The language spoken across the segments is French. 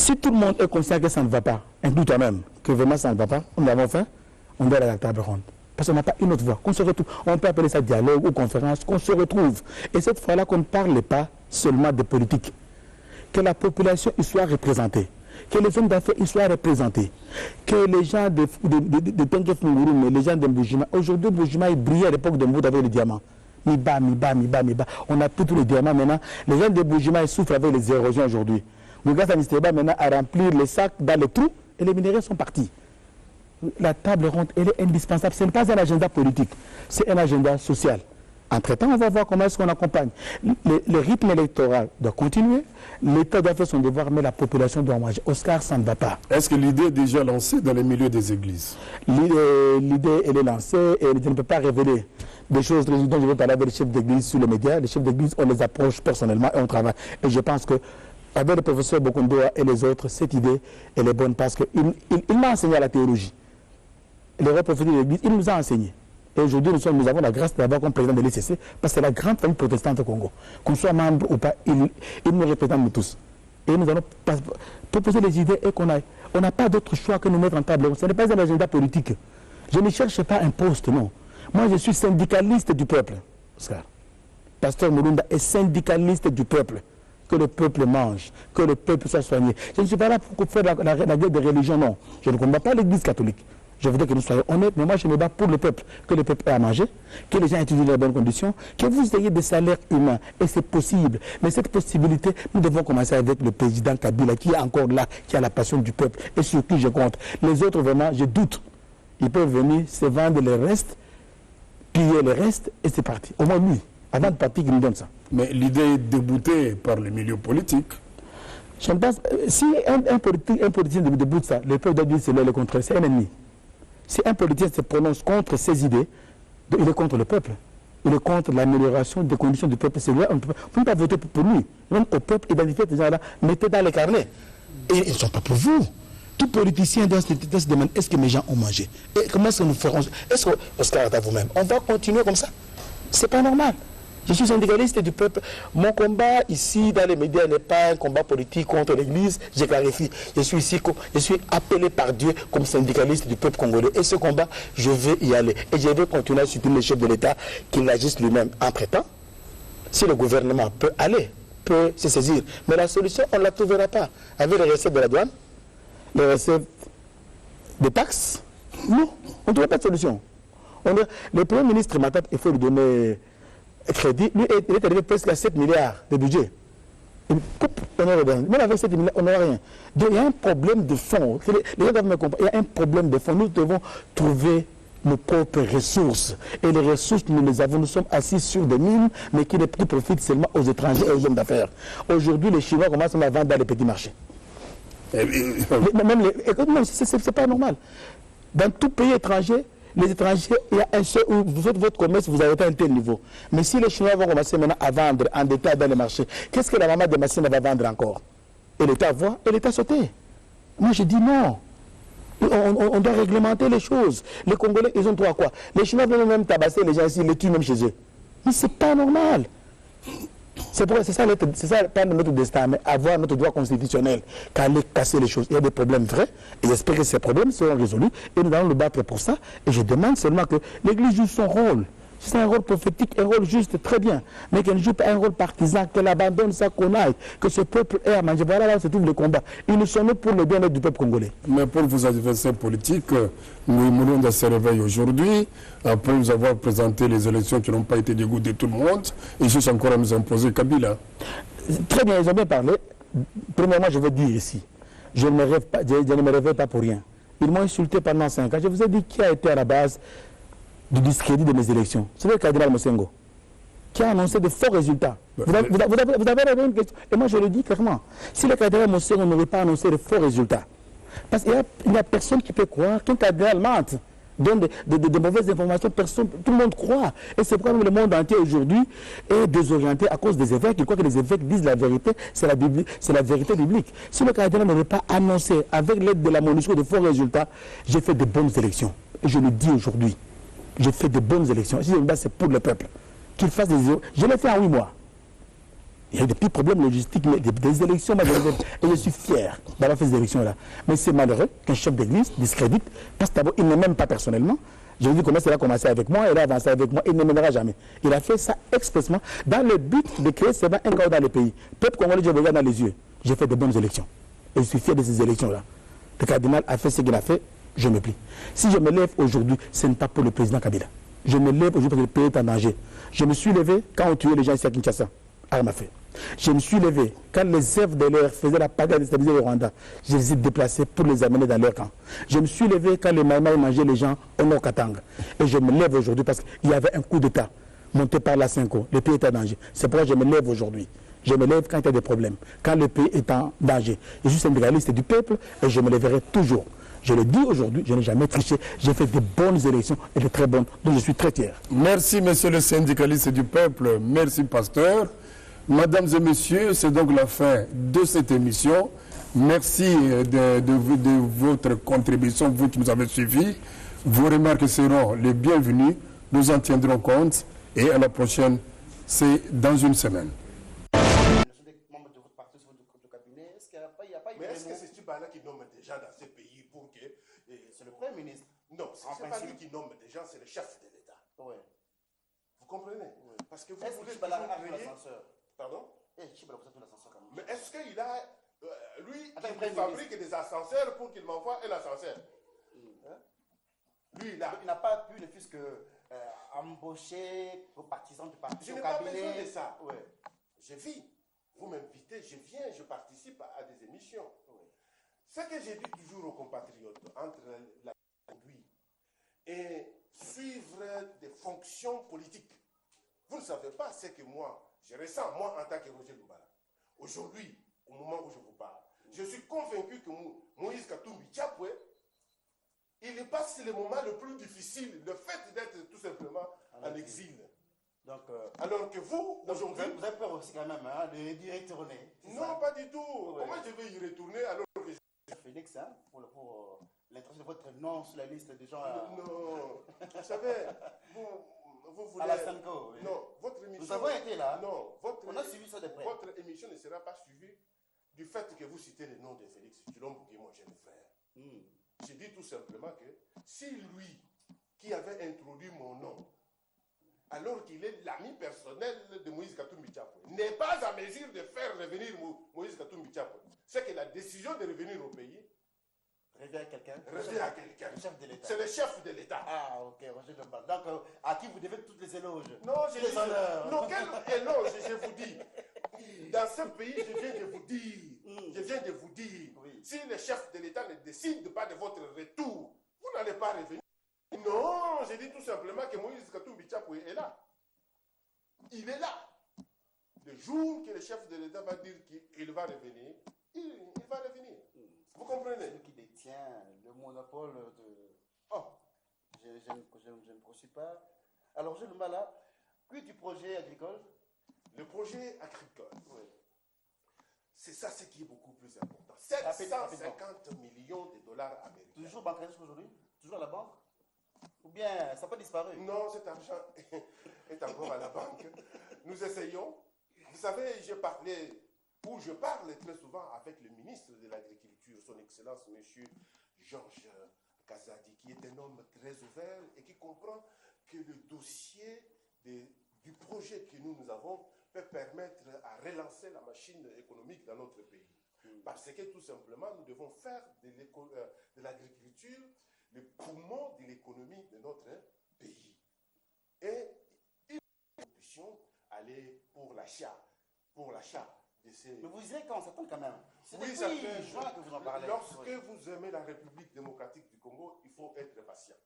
Si tout le monde est conscient que ça ne va pas, inclus toi-même, que vraiment ça ne va pas, on l'avons fait, on doit aller à la table ronde. Parce qu'on n'a pas une autre voie. Qu'on se retrouve, on peut appeler ça dialogue ou conférence, qu'on se retrouve. Et cette fois-là, qu'on ne parle pas seulement de politique. Que la population y soit représentée. Que les hommes d'affaires y soient représentés. Que les gens de Tengue Funguru, mais les gens de Mboujima. Aujourd'hui, Mboujima, il brillait à l'époque de Mboud avec les diamants. Mi-bas. On n'a plus tous les diamants maintenant. Les gens de Mboujima, ils souffrent avec les érosions aujourd'hui. Regarde Misteba maintenant à remplir les sacs dans les trous et les minéraux sont partis. La table ronde, elle est indispensable. Ce n'est pas un agenda politique, c'est un agenda social. Entre-temps, on va voir comment est-ce qu'on accompagne. Le rythme électoral doit continuer, l'État doit faire son devoir, mais la population doit manger. Oscar, ça ne va pas. Est-ce que l'idée est déjà lancée dans les milieux des églises? L'idée, elle est lancée et je ne peux pas révéler des choses dont je vais parler avec les chefs d'église sur les médias. Les chefs d'église, on les approche personnellement et on travaille. Et je pense que avec le professeur Bokondoa et les autres, cette idée, elle est bonne parce qu'il m'a enseigné à la théologie. Le représentant de l'Église, il nous a enseigné. Et aujourd'hui, nous avons la grâce d'avoir comme président de l'ICC, parce que c'est la grande famille protestante au Congo. Qu'on soit membre ou pas, il nous représente nous tous. Et nous allons proposer les idées et qu'on aille. On n'a pas d'autre choix que nous mettre en table. Ce n'est pas un agenda politique. Je ne cherche pas un poste, non. Moi, je suis syndicaliste du peuple, Oscar. Pasteur Mulunda est syndicaliste du peuple. Que le peuple mange, que le peuple soit soigné. Je ne suis pas là pour faire la guerre des religions, non. Je ne combats pas l'Église catholique. Je voudrais que nous soyons honnêtes, mais moi je me bats pour le peuple, que le peuple ait à manger, que les gens utilisent les bonnes conditions, que vous ayez des salaires humains, et c'est possible. Mais cette possibilité, nous devons commencer avec le président Kabila, qui est encore là, qui a la passion du peuple, et sur qui je compte. Les autres, vraiment, je doute. Ils peuvent venir se vendre les restes, piller les restes, et c'est parti. Au moins lui, avant de partir, qu'il nous donne ça. Mais l'idée est déboutée par les milieux politiques. Je pense, si un politicien déboute ça, le peuple doit dire c'est le contraire, c'est un ennemi. Si un politicien se prononce contre ses idées, il est contre le peuple. Il est contre l'amélioration des conditions du peuple. C'est vrai, on ne peut pas voter pour lui. Même au peuple, identifiez ces gens-là, mettez dans les carnets. Et ils ne sont pas pour vous. Tout politicien doit se demander est-ce que mes gens ont mangé? Et comment est-ce que nous ferons? Est-ce que, Oscar, à vous-même, on va continuer comme ça? C'est pas normal. Je suis syndicaliste du peuple. Mon combat ici dans les médias n'est pas un combat politique contre l'Église. Je clarifie. Je suis ici, je suis appelé par Dieu comme syndicaliste du peuple congolais. Et ce combat, je vais y aller. Et je vais continuer à soutenir le chef de l'État qu'il agisse lui-même. Entre-temps, si le gouvernement peut aller, peut se saisir. Mais la solution, on ne la trouvera pas. Avec les recettes de la douane, les recettes des taxes, non, on ne trouvera pas de solution. Le Premier ministre Matap, il faut lui donner crédit, lui, il est arrivé presque à 7 milliards de budget. Même avec 7 milliards, on n'aura rien. Donc il y a un problème de fond. Les gens doivent me comprendre. Il y a un problème de fond. Nous devons trouver nos propres ressources. Et les ressources, nous les avons. Nous sommes assis sur des mines, mais qui profitent seulement aux étrangers et aux hommes d'affaires. Aujourd'hui, les Chinois commencent à vendre dans les petits marchés. Non, c'est pas normal. Dans tout pays étranger, les étrangers, il y a un seul où vous faites votre commerce, vous avez un tel niveau. Mais si les Chinois vont commencer maintenant à vendre en détail dans les marchés, qu'est-ce que la maman de Massina va vendre encore? Et l'État voit, et l'État sauter. Moi je dis non. On doit réglementer les choses. Les Congolais, ils ont droit à quoi? Les Chinois veulent même tabasser les gens ici, ils les tuent même chez eux. Mais c'est pas normal. C'est ça notre destin, mais avoir notre droit constitutionnel qu'aller casser les choses. Il y a des problèmes vrais, et j'espère que ces problèmes seront résolus, et nous allons nous battre pour ça. Et je demande seulement que l'Église joue son rôle. C'est un rôle prophétique, un rôle juste, très bien, mais qu'elle ne joue pas un rôle partisan, qu'elle abandonne ça, qu'on aille, que ce peuple ait à manger. Voilà là où se trouve le combat. Ils nous sont nés pour le bien-être du peuple congolais. Mais pour vos adversaires politiques, Mulunda se réveille aujourd'hui, après vous avoir présenté les élections qui n'ont pas été du goût de tout le monde, ils cherchent encore à nous imposer Kabila. Très bien, ils ont bien parlé. Premièrement, je veux dire ici, je ne me réveille pas pour rien. Ils m'ont insulté pendant 5 ans. Je vous ai dit qui a été à la base du discrédit de mes élections. C'est le cardinal Mosengo, qui a annoncé de faux résultats. Vous avez une question. Et moi, je le dis clairement. Si le cardinal Mosengo n'aurait pas annoncé de faux résultats, parce qu'il n'y a personne qui peut croire qu'un cardinal mente, donne de mauvaises informations, tout le monde croit. Et c'est pourquoi le monde entier aujourd'hui est désorienté à cause des évêques. Il croit que les évêques disent la vérité, c'est la vérité biblique. Si le cardinal n'aurait pas annoncé, avec l'aide de la MONUSCO, de faux résultats, j'ai fait de bonnes élections. Et je le dis aujourd'hui. J'ai fait de bonnes élections. Si c'est pour le peuple. Qu'il fasse des... Je l'ai fait en 8 mois. Il y a eu des petits problèmes logistiques, mais des élections, et je suis fier d'avoir fait ces élections-là. Mais c'est malheureux qu'un chef d'église discrédite, parce que d'abord, il ne m'aime pas personnellement. Je lui dis comment il a commencé avec moi, il a avancé avec moi, il ne m'aimera jamais. Il a fait ça expressément dans le but de créer seulement un chaos dans le pays. Peuple congolais, je regarde dans les yeux. J'ai fait de bonnes élections. Et je suis fier de ces élections-là. Le cardinal a fait ce qu'il a fait, je me plie. Si je me lève aujourd'hui, ce n'est pas pour le président Kabila. Je me lève aujourd'hui parce que le pays est en danger. Je me suis levé quand on tuait les gens ici à Kinshasa, à Mafé. Je me suis levé quand les FDLR faisaient la pagaille déstabiliser le Rwanda. Je les ai déplacés pour les amener dans leur camp. Je me suis levé quand les Maïmaï mangeaient les gens au Nord Katanga. Et je me lève aujourd'hui parce qu'il y avait un coup d'État monté par la Cinco. Le pays est en danger. C'est pourquoi je me lève aujourd'hui. Je me lève quand il y a des problèmes, quand le pays est en danger. Je suis syndicaliste du peuple et je me lèverai toujours. Je le dis aujourd'hui, je n'ai jamais triché. J'ai fait de bonnes élections et de très bonnes, donc je suis très fier. Merci, monsieur le syndicaliste du peuple. Merci, pasteur. Mesdames et messieurs, c'est donc la fin de cette émission. Merci de votre contribution, vous qui nous avez suivis. Vos remarques seront les bienvenues. Nous en tiendrons compte. Et à la prochaine, c'est dans une semaine. Mais est-ce que c'est ce là qui nomme des gens dans ce pays pour que... C'est le Premier ministre. Non, ce n'est pas lui qui nomme des gens, c'est le chef de l'État. Oui. Vous comprenez? Oui. Parce que vous voulez toujours créer... l'ascenseur. Pardon? L'ascenseur quand même. Mais est-ce qu'il a... lui, il fabrique des ascenseurs pour qu'il m'envoie un ascenseur? Hein? Lui, il n'a pas pu, ne fût-ce que embaucher aux partisans du parti. Je n'ai pas besoin de ça. Oui. Je vis. Vous m'invitez, je viens, je participe à des émissions. Oui. Ce que j'ai dit toujours aux compatriotes, entre la lui et suivre des fonctions politiques, vous ne savez pas ce que moi, je ressens, moi, en tant que Roger Lumbala. Aujourd'hui, au moment où je vous parle, je suis convaincu que Moïse Katumbi Tchapoué, il passe le moment le plus difficile, le fait d'être tout simplement en exil. Donc, alors que vous, aujourd'hui... Vous avez peur aussi quand même hein, d'y retourner. Non, ça? Pas du tout. Ouais. Comment je vais y retourner alors que je... Félix, hein, pour l'intention de votre nom sur la liste des gens... Non, vous savez, vous voulez... À la Sanko, oui. Non, votre émission... Nous avons été là. Non, on a suivi ça de près. Votre émission ne sera pas suivie du fait que vous citez le nom de Félix Tshilombo, qui est mon jeune frère. Je dis tout simplement que si lui, qui avait introduit mon nom, alors qu'il est l'ami personnel de Moïse Katumbi Tchapoué, n'est pas en mesure de faire revenir Moïse Katumbi Tchapoué, c'est que la décision de revenir au pays revient à quelqu'un. Revient à quelqu'un. Le chef de l'État. C'est le chef de l'État. Ah, ok, Roger Lumbala. Donc, à qui vous devez toutes les éloges? Non, je dis... Non, quel éloge, je vous dis. Dans ce pays, je viens de vous dire. Je viens de vous dire. Oui. Si le chef de l'État ne décide pas de votre retour, vous n'allez pas revenir. Non, je dis tout simplement que Moïse Katumbi Tchapoué est là. Il est là. Le jour que le chef de l'État va dire qu'il va revenir, il va revenir. Vous comprenez? Celui qui détient le monopole de... Oh, je ne poursuis pas. Alors, je le mets là. Puis du projet agricole? Le projet agricole, oui. C'est ça ce qui est beaucoup plus important. 750 millions de dollars américains. Toujours bancaire aujourd'hui? Toujours à la banque? Ou bien ça n'a pas disparu? Non, cet argent est encore à la banque. Nous essayons. Vous savez, je parle très souvent avec le ministre de l'Agriculture, son Excellence, M. Georges Kazadi, qui est un homme très ouvert et qui comprend que le dossier du projet que nous avons peut permettre à relancer la machine économique dans notre pays. Parce que tout simplement, nous devons faire de l'agriculture le poumon de l'économie de notre pays. Et nous puissions aller pour l'achat de ces... Mais vous disiez qu'on s'attend quand même. Oui, ça fait juin que vous en parlez. Lorsque vous aimez la République démocratique du Congo, il faut être patient.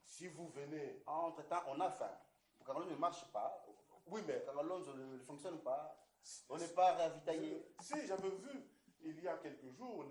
Si vous venez... Entre-temps, on a faim. Quand ne marche pas, oui, mais... Quand ne fonctionne pas, on n'est pas ravitaillé. Si, j'avais vu, il y a quelques jours,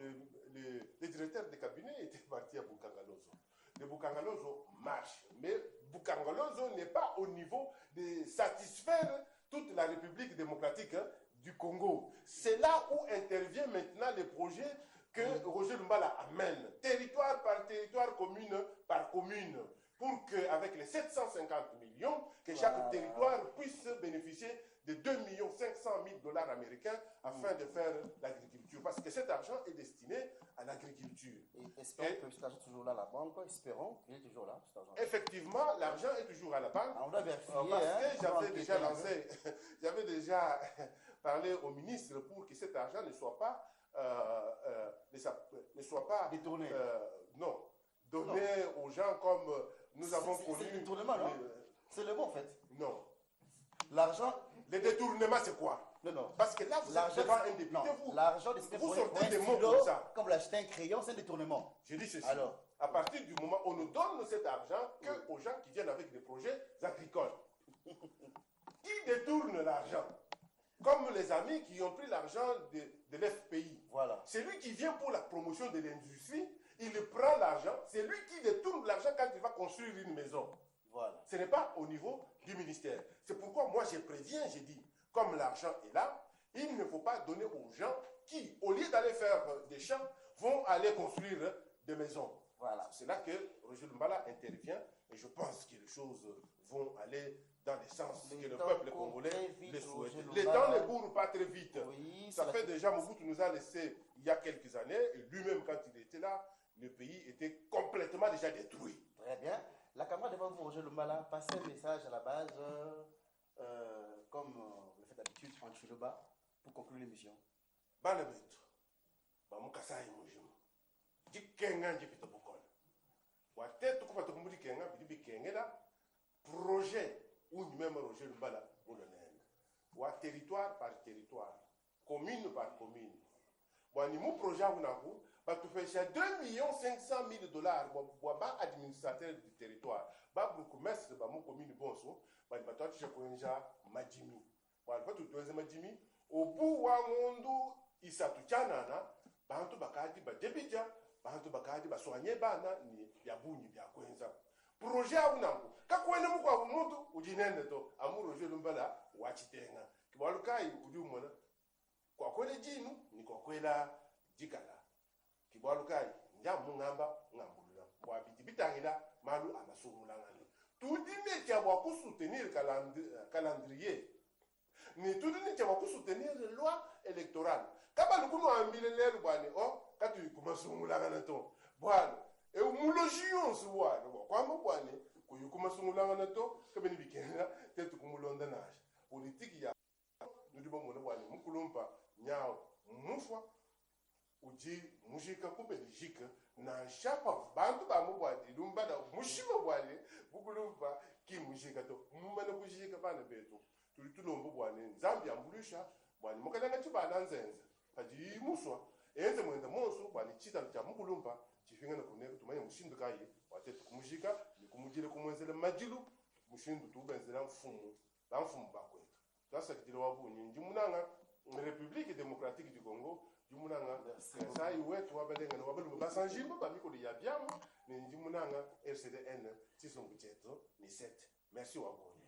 le directeur de cabinet était parti à Bukangalozo. Le Bukangalozo marche, mais Bukangalozo n'est pas au niveau de satisfaire toute la République démocratique du Congo. C'est là où intervient maintenant le projet que Roger Lumbala amène, territoire par territoire, commune par commune, pour qu'avec les 750 millions, que chaque territoire puisse bénéficier de 2 500 000 dollars américains afin de faire l'agriculture. Parce que cet argent est destiné à l'agriculture. Et espérons que cet argent est toujours là à la banque. Espérons qu'il est toujours là, cet argent. Effectivement, l'argent est toujours à la banque. On doit vérifier. Parce que j'avais déjà lancé, j'avais déjà parlé au ministre pour que cet argent ne soit pas, détourné. Non, donné aux gens comme nous avons connu. C'est le détournement, non? C'est le mot en fait. Non. L'argent. Le détournement, c'est quoi? Non. Parce que là, vous êtes devant un député, l'argent vous sortez des mots comme ça. Comme vous l'achetez un crayon, c'est un détournement. Je dis ceci. Alors, à partir du moment où on ne donne cet argent qu'aux gens qui viennent avec des projets agricoles. Qui détourne l'argent? Comme les amis qui ont pris l'argent de l'FPI. Voilà. C'est lui qui vient pour la promotion de l'industrie, il prend l'argent, c'est lui qui détourne l'argent quand il va construire une maison. Voilà. Ce n'est pas au niveau du ministère. C'est pourquoi moi je préviens, j'ai dit, comme l'argent est là, il ne faut pas donner aux gens qui, au lieu d'aller faire des champs, vont aller construire des maisons. Voilà. C'est là que Roger Lumbala intervient et je pense que les choses vont aller dans le sens que le peuple congolais le souhaite. Les temps ne courent pas très vite. Oui, ça fait déjà, Mobutu nous a laissé il y a quelques années, et lui-même quand il était là, le pays était complètement déjà détruit. Très bien. La camarade devant vous, Roger Lumbala, passez un message à la base, comme le fait d'habitude en Chiluba, pour conclure l'émission. Banabetu, Bamukasai Mujum, Jikenga Jipito Bokol. Wate tukupa tukumudi Kenga, Bidibi Kengeda, projet ou même Roger Lumbala, ou le Wa territoire par territoire, commune par commune. Ni mon projet ou naku, tu fais 2 500 000 dollars pour administrateur du territoire. Pour commerce, mon commune bonso, toi tu sais Majimi. Tu Majimi. Au bout wa mundu isatu chanana, bantu bakadi ba debija, bantu bakadi ba soigner bana ni yabunyi bya kwenza. Projet ou naku, kakwenda mu kwa muntu ujinende to, amu Roger Lumbala wachitenga. Kibalukai udi umona. Kwa kwele jinu ni kwa kwela jikala kibwalukai njamu ngamba ngambulula bwabiti bitangila malu amasumulangani tudime kya bwa soutenir calendrier ni tudine kya bwa soutenir loi électorale kaba lukuno ambile lelu bwane katu kumasumulangana to bwana mulogion so bwana kwamba bwane kuyukumasumulangana to kabeni bikena tetu kumulonda naje politique ya nudibo mona bwane mukulumpa nyao mufwa uji mujika ku Belgique na shapa bantu ba mubwadi lumba da mushima bwale bukulumba ki mujika to mumana kujika bana betu tuli tulombo bwane Zambia mbulisha bwane mukadanga chibana nzenze paji muswa enze mwenda monso bwane chita cha mukulumba chifinga na kuneka tumanya mushindu kayi watetu kumujika ni kumujile kumwenzele majilu mushindu tubenzela mfumu ba mfumu bakwetu sasa kitile wabunyi njimunanga République démocratique du Congo, Jumunanga, Sai wetu wabalenga na wabalu basanjimba bamikolo ya byamu ni Jumunanga RCDN 6 ni 7. Merci wabonye.